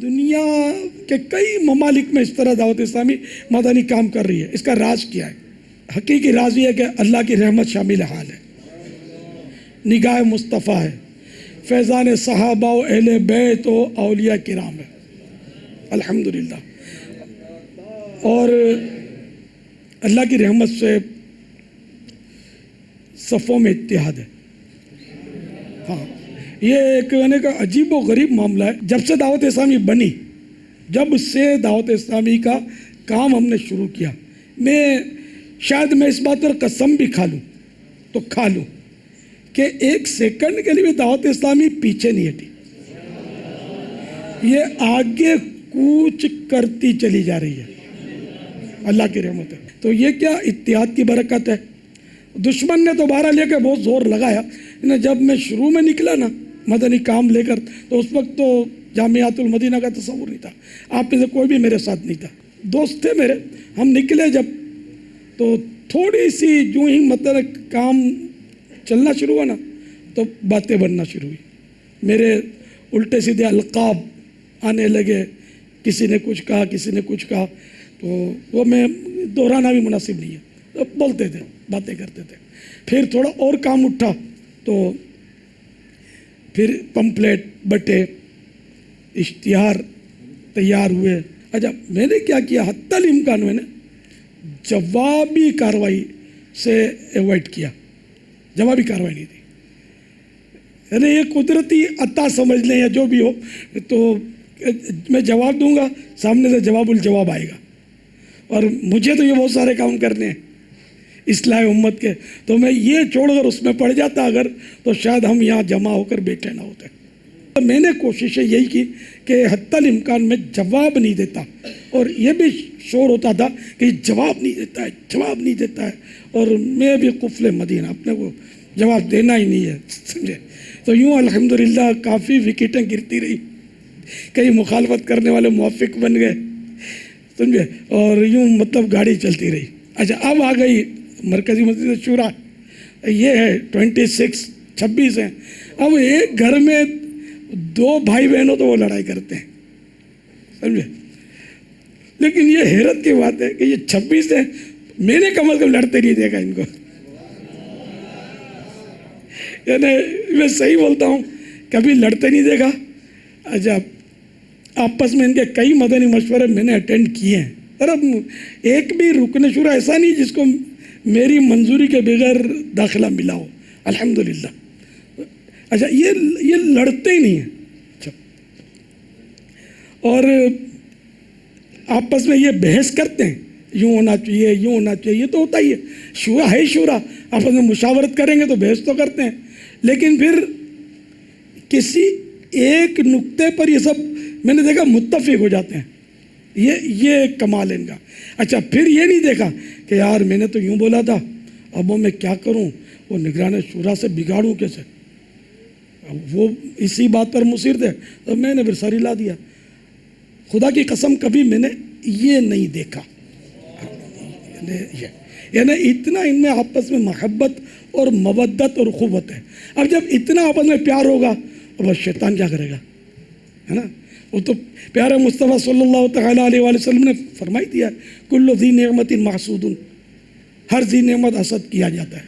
دنیا کے کئی ممالک میں اس طرح دعوت اسلامی مدنی کام کر رہی ہے. اس کا راز کیا ہے؟ حقیقی راز یہ ہے کہ اللہ کی رحمت شامل حال ہے، نگاہ مصطفیٰ ہے، فیضان صحابہ و اہل بیت و اولیاء کرام ہے الحمدللہ. اور اللہ کی رحمت سے صفوں میں اتحاد ہے. ہاں، یہ ایک عجیب و غریب معاملہ ہے. جب سے دعوت اسلامی بنی، جب سے دعوت اسلامی کا کام ہم نے شروع کیا، شاید میں اس بات پر قسم بھی کھا لوں تو کھا لوں کہ ایک سیکنڈ کے لیے بھی دعوت اسلامی پیچھے نہیں ہٹی. یہ آگے کوچ کرتی چلی جا رہی ہے، اللہ کی رحمت ہے. تو یہ کیا اتحاد کی برکت ہے. دشمن نے تو بہرحال لے کے بہت زور لگایا. جب میں شروع میں نکلا نا مدنی کام لے کر، تو اس وقت تو جامعات المدینہ کا تصور نہیں تھا. آپ میں سے کوئی بھی میرے ساتھ نہیں تھا. دوست تھے میرے. ہم نکلے جب تو تھوڑی سی جو ہی مطلب کام چلنا شروع ہوا نا تو باتیں بننا شروع ہوئی. میرے الٹے سیدھے القاب آنے لگے. کسی نے کچھ کہا، کسی نے کچھ کہا، تو وہ میں دہرانا بھی مناسب نہیں ہے. تو بولتے تھے، باتیں کرتے تھے. پھر تھوڑا اور کام اٹھا تو پھر پمپلیٹ بٹے، اشتہار تیار ہوئے. اچھا، میں نے کیا کیا، حتی الامکان میں نے جوابی کارروائی سے ایوائڈ کیا. جوابی کارروائی نہیں تھی. یعنی یہ قدرتی عطا سمجھ لیں یا جو بھی ہو، تو میں جواب دوں گا، سامنے سے جواب الجواب آئے گا. اور مجھے تو یہ بہت سارے کام کرنے ہیں اصلاح امت کے، تو میں یہ چھوڑ کر اس میں پڑ جاتا اگر، تو شاید ہم یہاں جمع ہو کر بیٹھے نہ ہوتے. میں نے کوششیں یہی کی کہ حتی الامکان میں جواب نہیں دیتا. اور یہ بھی شور ہوتا تھا کہ جواب نہیں دیتا ہے، جواب نہیں دیتا ہے. اور میں بھی قفل مدینہ، اپنے کو جواب دینا ہی نہیں ہے، سمجھے. تو یوں الحمدللہ کافی وکٹیں گرتی رہی. کئی مخالفت کرنے والے موافق بن گئے، سمجھے. اور یوں مطلب گاڑی چلتی رہی. اچھا، اب آ گئی مرکزی مسجد شورا. یہ ہے 26 ہیں. اب ایک گھر میں 2 بھائی بہنوں تو وہ لڑائی کرتے ہیں، سمجھے. لیکن یہ حیرت کی بات ہے کہ یہ 26 ہیں، میں نے کم از کم لڑتے نہیں دیکھا ان کو. یعنی میں صحیح بولتا ہوں، کبھی لڑتے نہیں دیکھا. اچھا، آپس میں ان کے کئی مدنی مشورے میں نے اٹینڈ کیے ہیں. اور اب ایک بھی رکن شورا ایسا نہیں جس کو میری منظوری کے بغیر داخلہ ملا ہو، الحمدللہ. اچھا، یہ لڑتے ہی نہیں ہیں. اچھا، اور آپس میں یہ بحث کرتے ہیں، یوں ہونا چاہیے، یوں ہونا چاہیے. یہ تو ہوتا ہی ہے، شورا ہے. شورا آپس میں مشاورت کریں گے تو بحث تو کرتے ہیں. لیکن پھر کسی ایک نقطے پر یہ سب میں نے دیکھا متفق ہو جاتے ہیں. یہ کمال ہے ان کا. اچھا، پھر یہ نہیں دیکھا کہ یار میں نے تو یوں بولا تھا، اب میں کیا کروں، وہ نگران شورا سے بگاڑوں کیسے. وہ اسی بات پر مصر تھے، تو میں نے پھر سر ہلا دیا. خدا کی قسم کبھی میں نے یہ نہیں دیکھا. یعنی اتنا ان میں آپس میں محبت اور مودت اور اخوت ہے. اب جب اتنا آپس میں پیار ہوگا، اب شیطان کیا کرے گا، ہے نا. وہ تو پیارے مصطفیٰ صلی اللہ تعالیٰ علیہ وآلہ وسلم نے فرمائی دیا، کل ذی نعمت محسود، ہر ذی نعمت حسد کیا جاتا ہے.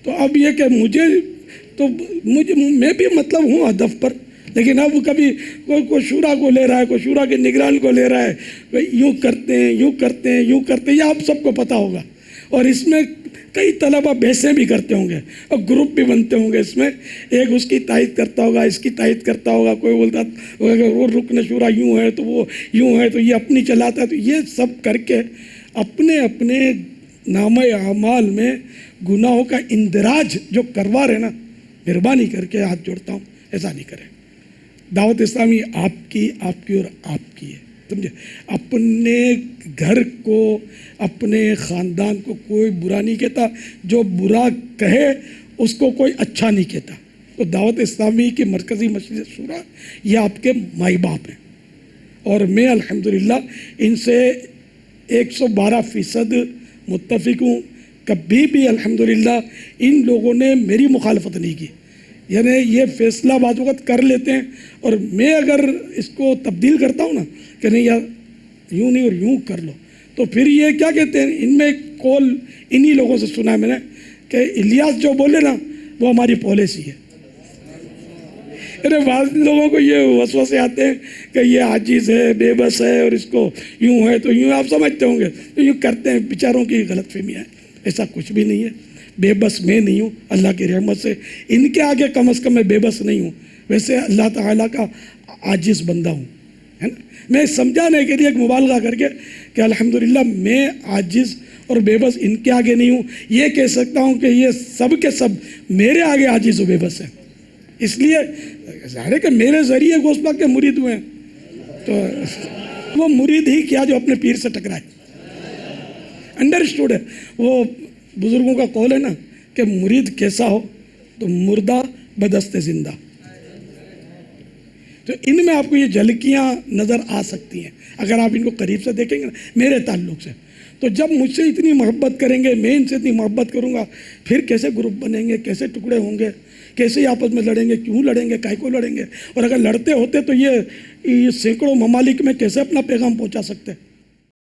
تو اب یہ کہ میں بھی مطلب ہوں ہدف پر، لیکن اب کبھی کوئی شورا کو لے رہا ہے، کوئی شورا کے نگران کو لے رہا ہے، یوں کرتے ہیں، یوں کرتے ہیں، یوں کرتے ہیں. یہ آپ سب کو پتہ ہوگا. اور اس میں کئی طلبہ بحثیں بھی کرتے ہوں گے اور گروپ بھی بنتے ہوں گے. اس میں ایک اس کی تائید کرتا ہوگا، اس کی تائید کرتا ہوگا. کوئی بولتا وہ رکن شورا یوں ہے تو وہ یوں ہے، تو یہ اپنی چلاتا ہے. تو یہ سب کر کے اپنے اپنے نامہ اعمال میں گناہوں کا اندراج جو کروا رہے نا، مہربانی کر کے ہاتھ جوڑتا ہوں، ایسا نہیں کریں. دعوت اسلامی آپ کی اور آپ کی ہے، سمجھے. اپنے گھر کو، اپنے خاندان کو کوئی برا نہیں کہتا. جو برا کہے اس کو کوئی اچھا نہیں کہتا. تو دعوت اسلامی کی مرکزی مسجد شورا یہ آپ کے مائی باپ ہیں. اور میں الحمدللہ ان سے 112% متفق ہوں. کبھی بھی الحمدللہ ان لوگوں نے میری مخالفت نہیں کی. یعنی یہ فیصلہ بعض وقت کر لیتے ہیں، اور میں اگر اس کو تبدیل کرتا ہوں نا کہ نہیں یار یوں نہیں اور یوں کر لو، تو پھر یہ کیا کہتے ہیں، ان میں کال انہی لوگوں سے سنا ہے میں نے کہ الیاس جو بولے نا وہ ہماری پالیسی ہے۔ بعض لوگوں کو یہ وسوسے آتے ہیں کہ یہ عاجز ہے، بے بس ہے، اور اس کو یوں ہے تو یوں، آپ سمجھتے ہوں گے تو یوں کرتے ہیں، بیچاروں کی غلط فہمیاں ہیں۔ ایسا کچھ بھی نہیں ہے، بے بس میں نہیں ہوں، اللہ کی رحمت سے ان کے آگے کم از کم میں بے بس نہیں ہوں، ویسے اللہ تعالیٰ کا عاجز بندہ ہوں، ہے نا۔ میں سمجھانے کے لیے ایک مبالغہ کر کے کہ الحمدللہ میں عاجز اور بے بس ان کے آگے نہیں ہوں، یہ کہہ سکتا ہوں کہ یہ سب کے سب میرے آگے عاجز و بے بس ہیں، اس لیے ظاہر ہے کہ میرے ذریعے غوث پاک کے مرید ہوئے ہیں، تو وہ مرید ہی کیا جو اپنے پیر سے ٹکرائے۔ انڈرسٹوڈ ہے، وہ بزرگوں کا قول ہے نا کہ مرید کیسا ہو تو مردہ بدست زندہ، تو ان میں آپ کو یہ جھلکیاں نظر آ سکتی ہیں اگر آپ ان کو قریب سے دیکھیں گے نا میرے تعلق سے۔ تو جب مجھ سے اتنی محبت کریں گے، میں ان سے اتنی محبت کروں گا، پھر کیسے گروپ بنیں گے، کیسے ٹکڑے ہوں گے، کیسے آپس میں لڑیں گے، کیوں لڑیں گے، کائے کو لڑیں گے، اور اگر لڑتے ہوتے تو یہ سینکڑوں ممالک میں کیسے اپنا پیغام پہنچا سکتے ہیں۔